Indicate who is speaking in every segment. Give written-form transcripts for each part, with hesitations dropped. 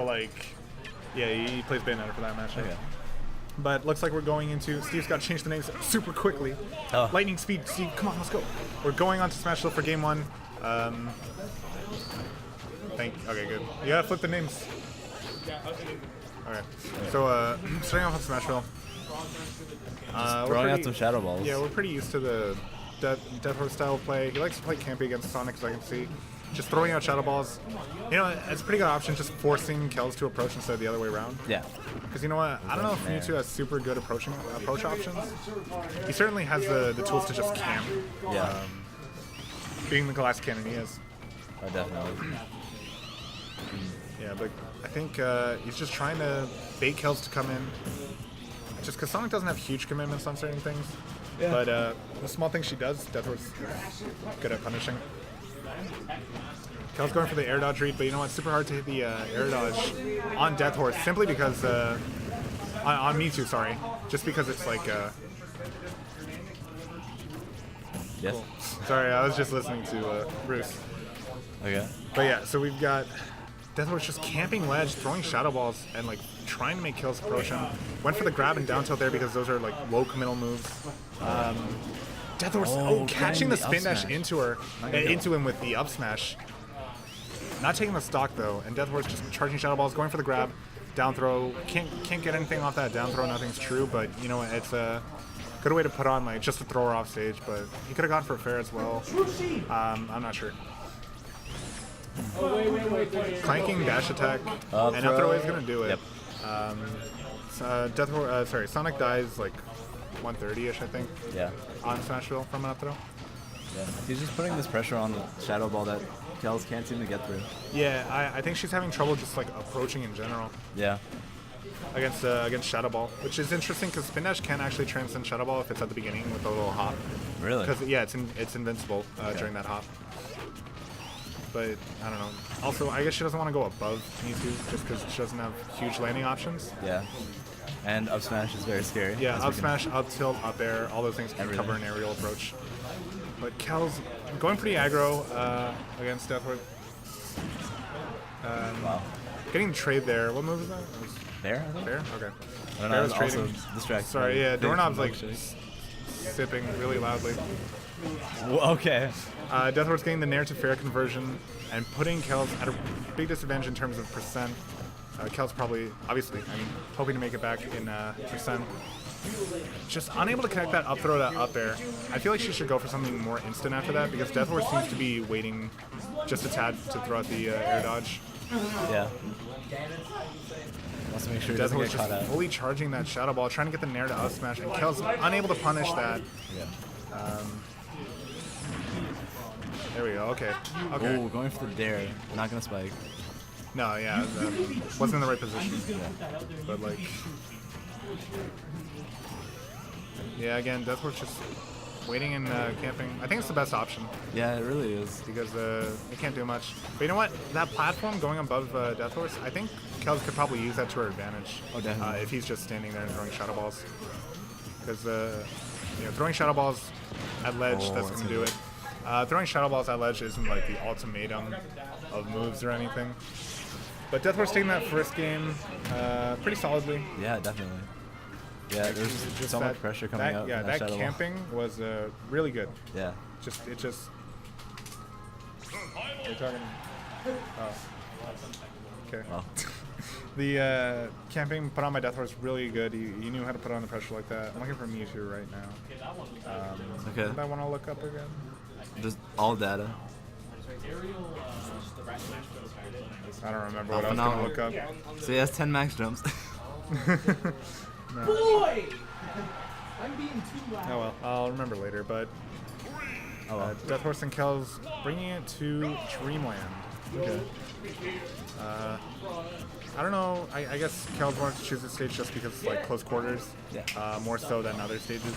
Speaker 1: like, yeah, he plays Bayonetta for that match.
Speaker 2: Okay.
Speaker 1: But looks like we're going into. Steve's got to change the names super quickly.
Speaker 2: Oh.
Speaker 1: Lightning speed, Steve. Come on, let's go. We're going on to Smash Hill for game one. Okay, good. You gotta flip the names. Okay. So starting off on Smash Hill.
Speaker 2: Throwing out some Shadow Balls.
Speaker 1: Yeah, we're pretty used to the Deathorse style of play. He likes to play campy against Sonic, as I can see. Just throwing out Shadow Balls. You know, it's a pretty good option, just forcing Kels to approach instead of the other way around.
Speaker 2: Yeah.
Speaker 1: Because you know what? I don't know if Mewtwo has super good approach options. He certainly has the tools to just camp.
Speaker 2: Yeah.
Speaker 1: Being the glass cannon he is.
Speaker 2: Oh, definitely.
Speaker 1: Yeah, but I think he's just trying to bait Kels to come in. Just because Sonic doesn't have huge commitments on certain things. Yeah. But the small things she does, Deathorse is good at punishing. Kel's going for the air dodge read, but you know what? It's super hard to hit the air dodge on Deathorse simply because on Mewtwo, sorry, just because it's like.
Speaker 2: Yes.
Speaker 1: Cool. Sorry, I was just listening to Bruce.
Speaker 2: Okay.
Speaker 1: But yeah, so we've got Deathorse just camping ledge, throwing Shadow Balls, and like trying to make Kels approach him. Went for the grab and down tilt there because those are like low committal moves. Deathorse, catching the spin dash into him with the up smash. Not taking the stock though, and Deathorse just charging Shadow Balls, going for the grab, down throw. Can't get anything off that down throw. Nothing's true, but you know what? It's a good way to put on like just to throw her off stage. But he could have gone for a fair as well. I'm not sure. Clanking dash attack, and up throw is gonna do it.
Speaker 2: Yep.
Speaker 1: Sonic dies like 130-ish, I think.
Speaker 2: Yeah.
Speaker 1: On Smashville from an up throw.
Speaker 2: Yeah. He's just putting this pressure on the Shadow Ball that Kels can't seem to get through.
Speaker 1: Yeah, I think she's having trouble just like approaching in general.
Speaker 2: Yeah.
Speaker 1: Against Shadow Ball, which is interesting because Spin Dash can actually transcend Shadow Ball if it's at the beginning with a little hop.
Speaker 2: Really?
Speaker 1: Because yeah, it's invincible during that hop. But I don't know. Also, I guess she doesn't want to go above Mewtwo just because she doesn't have huge landing options.
Speaker 2: Yeah. And up smash is very scary.
Speaker 1: Yeah, up smash, up tilt, up air, all those things can cover an aerial approach. But Kel's going pretty aggro against Deathorse.
Speaker 2: Wow.
Speaker 1: Getting the trade there. What move is that?
Speaker 2: Bear, I think?
Speaker 1: Bear? Okay.
Speaker 2: I don't know,
Speaker 1: Bear was
Speaker 2: also
Speaker 1: trading.
Speaker 2: distracted.
Speaker 1: Sorry, yeah, Doorknob's like sipping really loudly.
Speaker 2: Okay.
Speaker 1: Deathorse getting the Nair to fair conversion and putting Kels at a big disadvantage in terms of percent. Kels probably, obviously, hoping to make it back in percent. Just unable to connect that up throw to up air. I feel like she should go for something more instant after that because Deathorse seems to be waiting just a tad to throw out the air dodge.
Speaker 2: Yeah. Wants to make sure he doesn't
Speaker 1: Deathorse
Speaker 2: get caught
Speaker 1: just
Speaker 2: out.
Speaker 1: fully charging that Shadow Ball, trying to get the Nair to up smash, and Kels unable to punish that.
Speaker 2: Yeah.
Speaker 1: There we go. Okay.
Speaker 2: Oh, going for the dare. Not gonna spike.
Speaker 1: No, yeah, wasn't in the right position.
Speaker 2: Yeah.
Speaker 1: But like, yeah, again, Deathorse just waiting and camping. I think it's the best option
Speaker 2: Yeah, it really is.
Speaker 1: because it can't do much. But you know what? That platform going above Deathorse, I think Kels could probably use that to her advantage.
Speaker 2: Oh, definitely.
Speaker 1: If he's just standing there and throwing Shadow Balls. Because throwing Shadow Balls at ledge, that's going to do it. Throwing Shadow Balls at ledge isn't like the ultimatum of moves or anything. But Deathorse taking that first game pretty solidly.
Speaker 2: Yeah, definitely. Yeah, there's just so much pressure coming out.
Speaker 1: Yeah, that camping was really good.
Speaker 2: Yeah.
Speaker 1: It just. You're talking. Oh. Okay.
Speaker 2: Well.
Speaker 1: The camping put on by Deathorse really good. He knew how to put on the pressure like that. I'm looking for Mewtwo right now.
Speaker 2: Okay.
Speaker 1: What I want to look up again?
Speaker 2: Just all data.
Speaker 1: I don't remember what I was going to look up.
Speaker 2: So he has 10 max jumps.
Speaker 1: No.
Speaker 3: Boy! I'm being too loud.
Speaker 1: Oh well, I'll remember later. But Deathorse and Kels bringing it to Dreamland.
Speaker 2: Okay.
Speaker 1: I don't know. I guess Kels wanted to choose this stage just because it's like close quarters.
Speaker 2: Yeah.
Speaker 1: More so than other stages.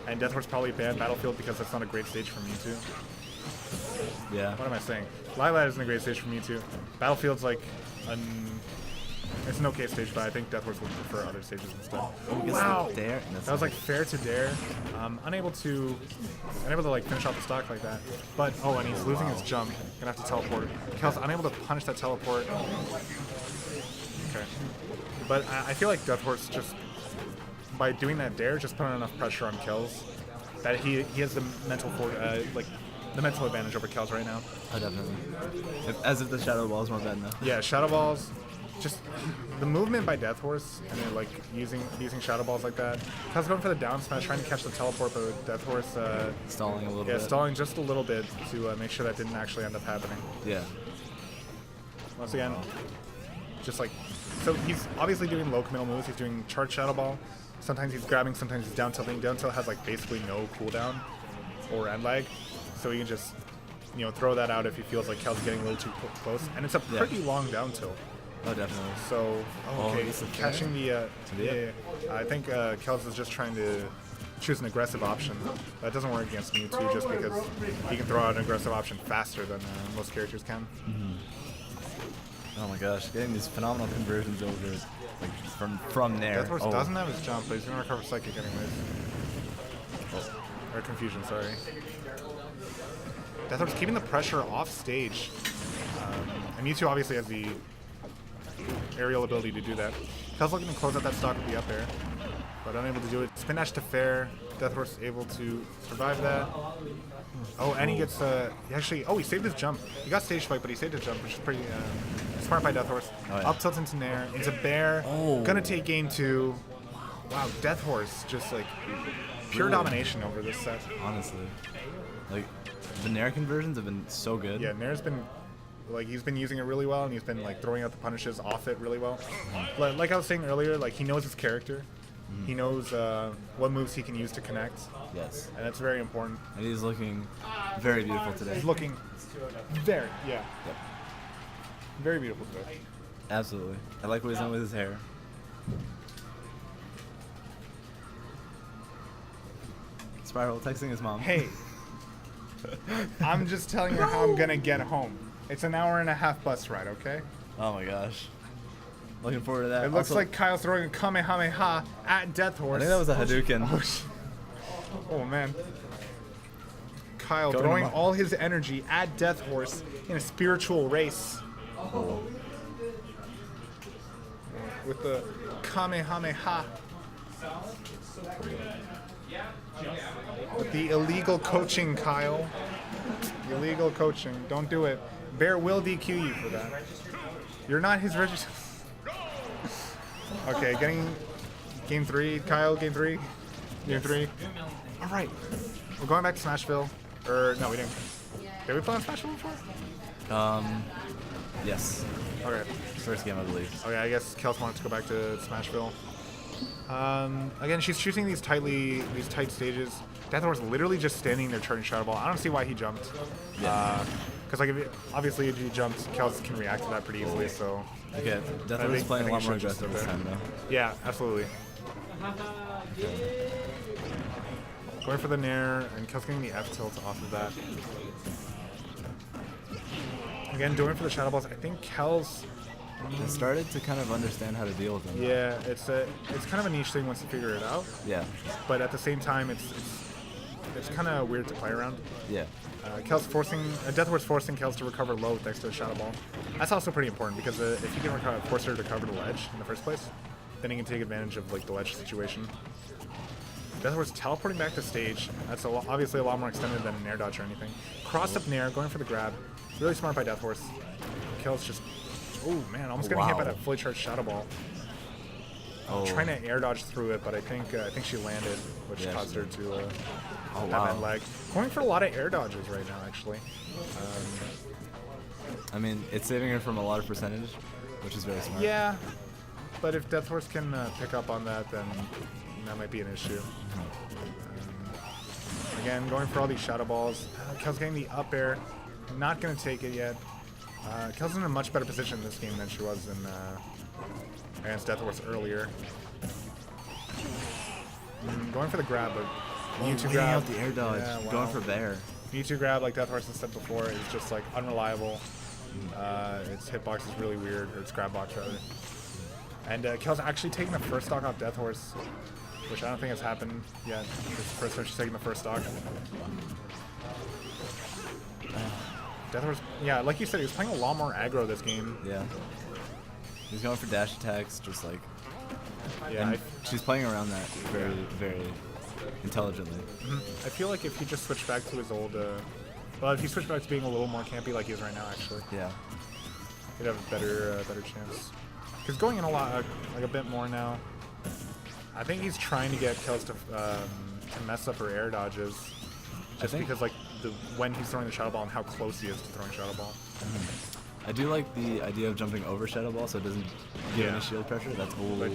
Speaker 1: And Deathorse probably banned Battlefield because that's not a great stage for Mewtwo.
Speaker 2: Yeah.
Speaker 1: What am I saying? Lylat isn't a great stage for Mewtwo. Battlefield's like it's an okay stage, but I think Deathorse would prefer other stages instead. Wow! That was like fair to dare. Unable to like finish off the stock like that. But and he's losing his jump. Gonna have to teleport. Kels unable to punish that teleport. But I feel like Deathorse just, by doing that dare, just putting enough pressure on Kells that he has the mental the mental advantage over Kells right now.
Speaker 2: Oh, definitely. As if the Shadow Ball is more bad now.
Speaker 1: Yeah, Shadow Balls, just the movement by Deathorse and then like using Shadow Balls like that. Kells going for the down smash, trying to catch the teleport, but Deathorse
Speaker 2: Stalling a little bit.
Speaker 1: yeah, stalling just a little bit to make sure that didn't actually end up happening.
Speaker 2: Yeah.
Speaker 1: Once again, just like, so he's obviously doing low committal moves. He's doing charge Shadow Ball. Sometimes he's grabbing, sometimes he's down tilting. Down tilt has like basically no cooldown or end lag, so he can just, you know, throw that out if he feels like Kel's getting a little too close. And it's a pretty long down tilt.
Speaker 2: Oh, definitely.
Speaker 1: So okay,
Speaker 2: this is
Speaker 1: catching the yeah. I think Kells is just trying to choose an aggressive option. That doesn't work against Mewtwo just because he can throw out an aggressive option faster than most characters can.
Speaker 2: Oh my gosh, getting these phenomenal conversions over like from there.
Speaker 1: Deathorse doesn't have his jump, but he's gonna recover Psychic anyways. Or Confusion, sorry. Deathorse keeping the pressure off stage. And Mewtwo obviously has the aerial ability to do that. Kel's looking to close out that stock with the up air, but unable to do it. Spin dash to fair. Deathorse able to survive that. Oh, and he gets he saved his jump. He got stage spike, but he saved his jump, which is pretty smart by Deathorse.
Speaker 2: Oh, yeah.
Speaker 1: Up tilt into Nair, into Bear. Gonna take game 2. Wow, Deathorse just like pure domination over this set.
Speaker 2: Honestly, like the Nair conversions have been so good.
Speaker 1: Yeah, Nair's been like he's been using it really well, and he's been like throwing out the punishes off it really well. Like I was saying earlier, like he knows his character. He knows what moves he can use to connect.
Speaker 2: Yes.
Speaker 1: And that's very important.
Speaker 2: And he's looking very beautiful today.
Speaker 1: He's looking very, yeah.
Speaker 2: Yep.
Speaker 1: Very beautiful today.
Speaker 2: Absolutely. I like what he's done with his hair. Spiral texting his mom.
Speaker 1: Hey, I'm just telling you how I'm going to get home. It's an 1.5-hour bus ride, okay?
Speaker 2: Oh my gosh. Looking forward to that.
Speaker 1: It looks
Speaker 2: Also,
Speaker 1: like Kyle's throwing a Kamehameha at Deathorse.
Speaker 2: I think that was a Hadouken.
Speaker 1: Oh man. Kyle
Speaker 2: Going
Speaker 1: throwing
Speaker 2: amok.
Speaker 1: all his energy at Deathorse in a spiritual race. With the Kamehameha. With the illegal coaching, Kyle. Illegal coaching. Don't do it. Bear will DQ you for that. You're not his register. Okay, getting game 3. Kyle, game 3. Game 3. All right. We're going back to Smashville. No, we didn't. Did we play on Smashville before?
Speaker 2: Yes.
Speaker 1: Okay.
Speaker 2: First game, I believe.
Speaker 1: Okay, I guess Kels wanted to go back to Smashville. Again, she's choosing these tight stages. Deathorse literally just standing there charging Shadow Ball. I don't see why he jumped.
Speaker 2: Yeah.
Speaker 1: Because obviously if he jumps, Kels can react to that pretty easily. So
Speaker 2: Okay, Deathorse is playing a lot more aggressive this time, though.
Speaker 1: yeah, absolutely. Going for the Nair, and Kels getting the F tilt off of that. Again, going for the Shadow Balls. I think Kels.
Speaker 2: I started to kind of understand how to deal with them.
Speaker 1: Yeah, it's kind of a niche thing once you figure it out.
Speaker 2: Yeah.
Speaker 1: But at the same time, it's kind of weird to play around.
Speaker 2: Yeah.
Speaker 1: Deathorse forcing Kels to recover low thanks to a Shadow Ball. That's also pretty important because if you can force her to cover the ledge in the first place, then he can take advantage of like the ledge situation. Deathorse teleporting back to stage. That's obviously a lot more extended than an air dodge or anything. Cross up Nair, going for the grab. Really smart by Deathorse. Kels just, oh man, almost getting hit by that fully charged Shadow Ball. Trying to air dodge through it, but I think she landed, which caused her to have that lag. Going for a lot of air dodges right now, actually.
Speaker 2: I mean, it's saving her from a lot of percentage, which is very smart.
Speaker 1: Yeah, but if Deathorse can pick up on that, then that might be an issue. Again, going for all these Shadow Balls. Kel's getting the up air. Not going to take it yet. Kel's in a much better position in this game than she was in against Deathorse earlier. Going for the grab, but Mewtwo grab.
Speaker 2: Out the air dodge, going for Bear.
Speaker 1: Mewtwo grab, like Deathorse has said before, is just like unreliable. Its hitbox is really weird, or its grab box rather. And Kel's actually taking the first stock off Deathorse, which I don't think has happened yet. This is the first time she's taking the first stock. Deathorse, yeah, like you said, he was playing a lot more aggro this game.
Speaker 2: Yeah. He's going for dash attacks, just like.
Speaker 1: Yeah,
Speaker 2: And she's playing around that very, very intelligently.
Speaker 1: I feel like if he just switched back to his old, well, if he switched back to being a little more campy like he is right now, actually,
Speaker 2: Yeah.
Speaker 1: he'd have a better chance. He's going in a lot, like a bit more now. I think he's trying to get Kels to mess up her air dodges, just
Speaker 2: think-
Speaker 1: because like when he's throwing the Shadow Ball and how close he is to throwing Shadow Ball.
Speaker 2: I do like the idea of jumping over Shadow Ball so it doesn't give
Speaker 1: Yeah.
Speaker 2: any shield pressure. That's
Speaker 1: But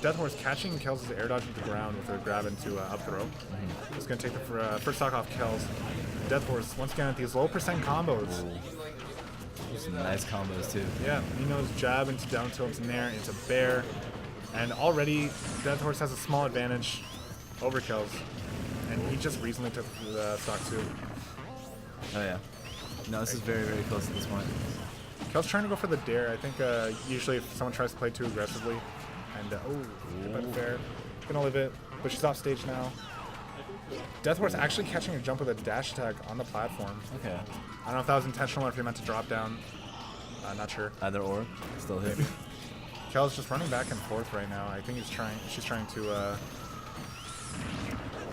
Speaker 1: Deathorse catching Kels' air dodge to the ground with a grab into up throw. It's going to take the first stock off Kels. Deathorse, once again, at these low percent combos.
Speaker 2: some nice combos too.
Speaker 1: Yeah, he knows jab into down tilt into nair into bear. And already, Deathorse has a small advantage over Kels. And he just recently took the stock too.
Speaker 2: Oh yeah. No, this is very, very close at this point.
Speaker 1: Kel's trying to go for the dare. I think usually if someone tries to play too aggressively, and but fair, gonna live it, but she's off stage now. Deathorse actually catching a jump with a dash attack on the platform.
Speaker 2: Okay.
Speaker 1: I don't know if that was intentional or if he meant to drop down. Not sure.
Speaker 2: Either or, still hit.
Speaker 1: Kel's just running back and forth right now. I think she's trying to. I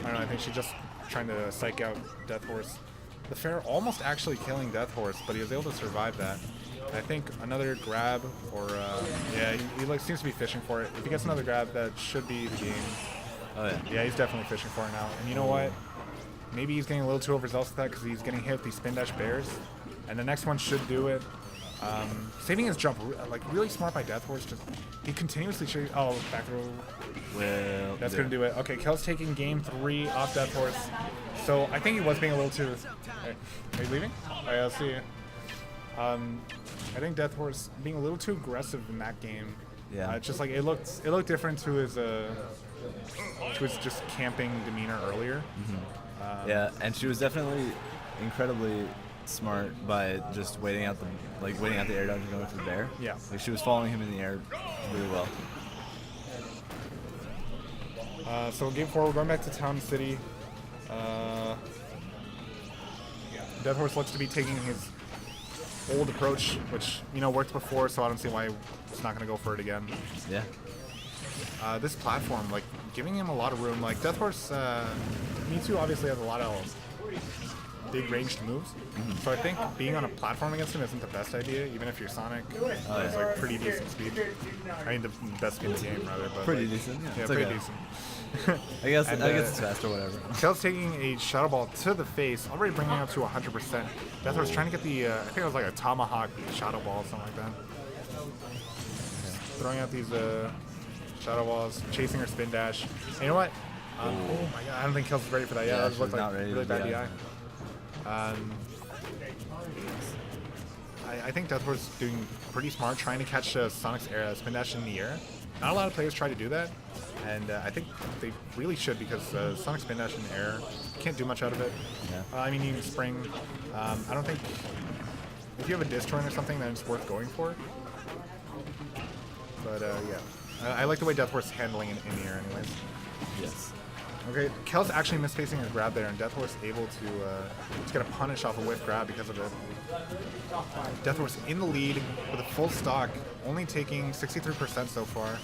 Speaker 1: don't know. I think she's just trying to psych out Deathorse. The fair almost actually killing Deathorse, but he was able to survive that. I think another grab, or yeah, he like seems to be fishing for it. If he gets another grab, that should be the game.
Speaker 2: Oh yeah.
Speaker 1: Yeah, he's definitely fishing for it now. And you know what? Maybe he's getting a little too overzealous with that because he's getting hit with these spin dash bears, and the next one should do it. Saving his jump, like really smart by Deathorse. Just he continuously back throw.
Speaker 2: Well,
Speaker 1: That's gonna do it. Okay, Kel's taking game 3 off Deathorse. So I think he was being a little too. Hey, are you leaving? All right, I'll see you. I think Deathorse being a little too aggressive in that game.
Speaker 2: Yeah.
Speaker 1: It's just like it looked different to his just camping demeanor earlier.
Speaker 2: Yeah, and she was definitely incredibly smart by just waiting out the air dodge and going for the bear.
Speaker 1: Yeah.
Speaker 2: Like she was following him in the air really well.
Speaker 1: So game 4, we're going back to Town City. Deathorse looks to be taking his old approach, which worked before, so I don't see why he's not going to go for it again.
Speaker 2: Yeah.
Speaker 1: This platform, like, giving him a lot of room. Like, Deathorse, Mewtwo obviously has a lot of big ranged moves, so I think being on a platform against him isn't the best idea, even if you're Sonic. It's like pretty decent speed. I mean, the best speed in the game, rather. But
Speaker 2: Pretty
Speaker 1: like,
Speaker 2: decent, yeah.
Speaker 1: Yeah,
Speaker 2: It's
Speaker 1: pretty
Speaker 2: okay.
Speaker 1: decent.
Speaker 2: I guess
Speaker 1: And,
Speaker 2: it's fast or whatever.
Speaker 1: Kel's taking a Shadow Ball to the face, already bringing it up to 100%. Deathorse trying to get the, I think it was like a Tomahawk Shadow Ball, something like that. Throwing out these Shadow Balls, chasing her spin dash. And you know what? Oh my god, I don't think Kel's ready for that yet.
Speaker 2: Yeah,
Speaker 1: That looked
Speaker 2: she's not
Speaker 1: like
Speaker 2: ready
Speaker 1: really
Speaker 2: to
Speaker 1: bad
Speaker 2: DI.
Speaker 1: DI. I think Deathorse doing pretty smart, trying to catch Sonic's air, spin dash in the air. Not a lot of players try to do that, and I think they really should, because Sonic spin dash in the air, can't do much out of it.
Speaker 2: Yeah.
Speaker 1: I mean, you can spring. I don't think if you have a disc joint or something, then it's worth going for. But yeah, I like the way Deathorse is handling in the air, anyways.
Speaker 2: Yes.
Speaker 1: Okay, Kel's actually misspacing her grab there, and Deathorse able to get a punish off a whiff grab because of it. Deathorse in the lead with a full stock, only taking 63% so far.
Speaker 2: Oh,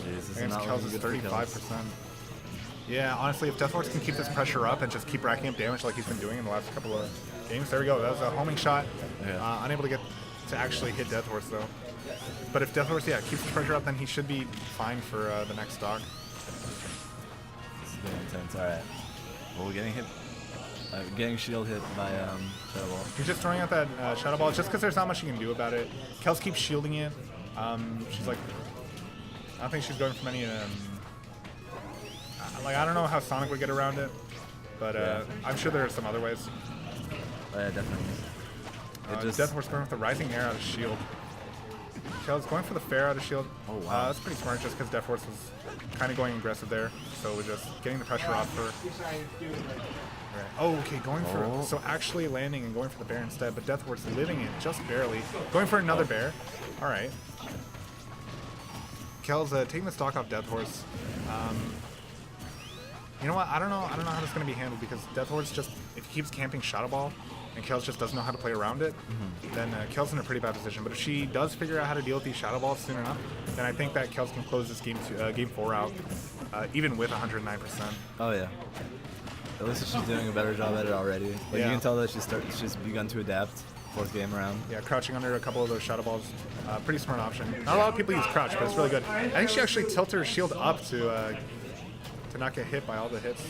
Speaker 2: jeez, this is
Speaker 1: Against
Speaker 2: not
Speaker 1: Kel's
Speaker 2: looking
Speaker 1: is
Speaker 2: good for
Speaker 1: 35%.
Speaker 2: Kels.
Speaker 1: Yeah, honestly, if Deathorse can keep this pressure up and just keep racking up damage like he's been doing in the last couple of games, there we go. That was a homing shot.
Speaker 2: Yeah.
Speaker 1: Unable to actually hit Deathorse though. But if Deathorse, keeps the pressure up, then he should be fine for the next stock.
Speaker 2: This is getting intense. All right. Well, we're getting hit. Getting shield hit by Shadow Ball.
Speaker 1: He's just throwing out that Shadow Ball just because there's not much you can do about it. Kels keeps shielding it. She's like, I don't think she's going for many. I don't know how Sonic would get around it, but I'm sure there are some other ways.
Speaker 2: Oh, yeah, definitely.
Speaker 1: Deathorse going with the rising air out of shield. Kels going for the fair out of shield.
Speaker 2: Oh, wow.
Speaker 1: That's pretty smart just because Deathorse was kind of going aggressive there, so we're just getting the pressure off her. Right. Oh, okay, going for it. So actually landing and going for the bear instead, but Deathorse living it just barely. Going for another bear. All right. Kel's taking the stock off Deathorse. You know what? I don't know how this is gonna be handled because Deathorse just if he keeps camping Shadow Ball and Kels just doesn't know how to play around it, then Kels in a pretty bad position. But if she does figure out how to deal with these Shadow Balls soon enough, then I think that Kels can close this game 4 out, even with 109%.
Speaker 2: Oh yeah. At least she's doing a better job at it already. Like
Speaker 1: Yeah.
Speaker 2: you can tell that she's begun to adapt. 4th game around.
Speaker 1: Yeah, crouching under a couple of those Shadow Balls, pretty smart option. Not a lot of people use crouch, but it's really good. I think she actually tilted her shield up to not get hit by all the hits.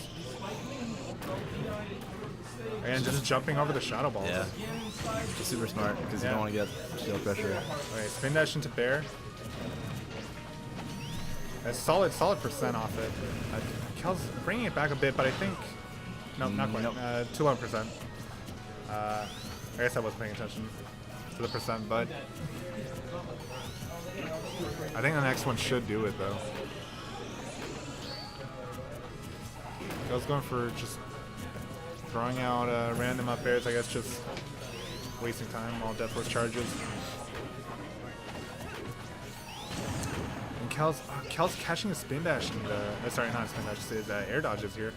Speaker 1: And just jumping over the Shadow Balls.
Speaker 2: Yeah. Just super smart because you
Speaker 1: Yeah.
Speaker 2: don't want to get shield pressure.
Speaker 1: Okay, spin dash into Bear. A solid percent off it. Kel's bringing it back a bit, but I think... No, not quite.
Speaker 2: Nope.
Speaker 1: Too low percent. I guess I wasn't paying attention to the percent, but... I think the next one should do it, though. Kel's going for just throwing out random up airs, I guess just wasting time while Deathorse charges. And Kel's catching a spin dash and sorry, not a spin dash, his air dodges here.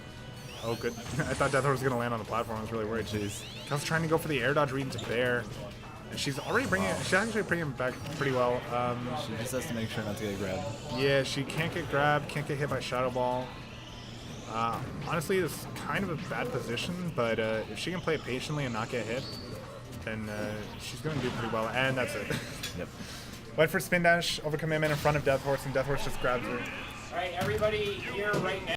Speaker 1: Oh, good. I thought Deathorse was going to land on the platform. I was really worried. Jeez. Kel's trying to go for the air dodge read into Bear. And she's already bringing it. She's actually bringing it back pretty well.
Speaker 2: She just has to make sure not to get grabbed.
Speaker 1: Yeah, she can't get grabbed, can't get hit by Shadow Ball. Honestly, it's kind of a bad position, but if she can play it patiently and not get hit, then she's going to do pretty well. And that's it.
Speaker 2: Yep.
Speaker 1: Went for spin dash, overcommitment in front of Deathorse, and Deathorse just grabs her.
Speaker 3: All right, everybody here right now.